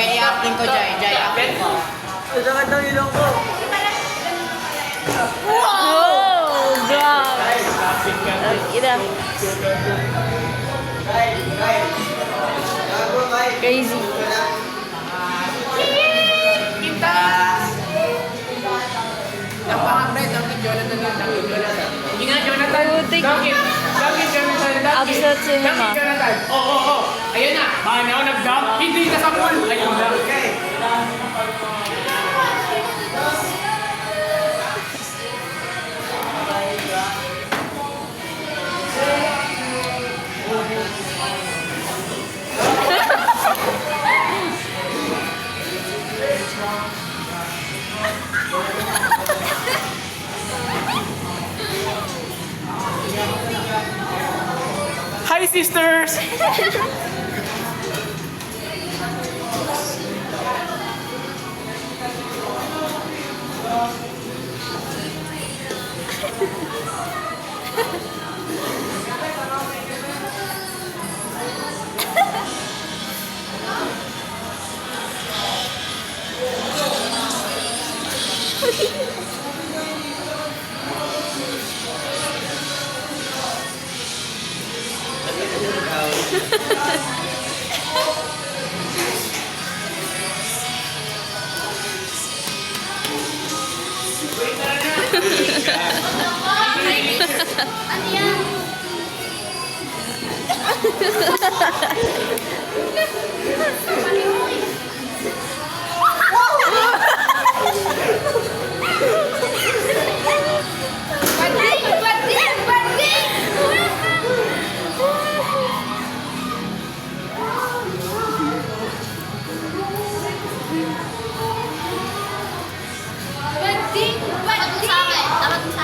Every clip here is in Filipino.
Jai acting ko, Jai acting ko. Ang sakit ng ilong ko. Oh, grabe. Ina. Crazy. Kita! Napaka-bread ang Jonathan na. Hindi nga Jonathan. Putik. Bakit Jonathan? Absurd cinema. Bakit Jonathan? Oo. Ayun na. Mahal ako nag-dump. Hindi na sa pool. Ayun na. Hi, sisters! Ano yan? Banding! Banding! Banding! Banding! Banding! Tapat mo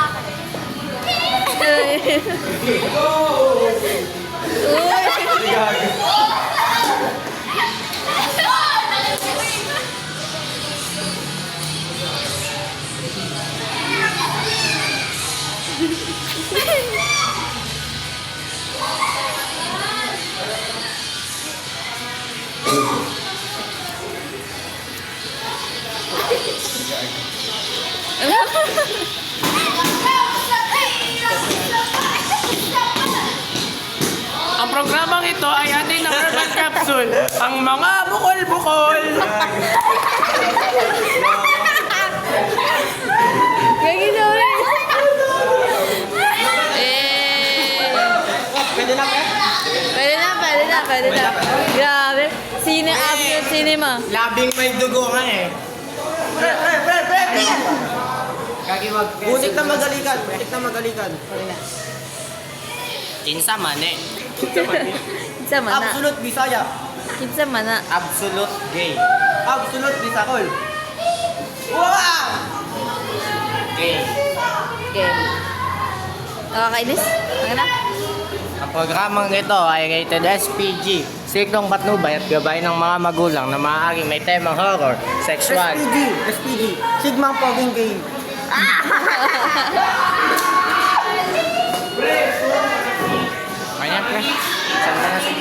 sa akin. Ang programang ito ay atin ng Urban Capsule, ang mga bukol-bukol. Gagi sorry. Pwede na, pre? Pwede na. Grabe. Absurd cinema. Labing may dugo nga eh. Pre! Kagiwag. Butik na magalikan. Kinsa man eh. Kinsa mana? Absolute Bisaya. Kinsa mana? Absolute gay. Absolute Bisakol. Wow! Gay. Okay. Nakakainis? Ano na? Ang programang ito ay rated SPG. Siktong patnubay at gabay ng mga magulang na maaaring may temang horror, sexual. SPD. Sigmang Poging Game. Kanya pre. Saan ka na sa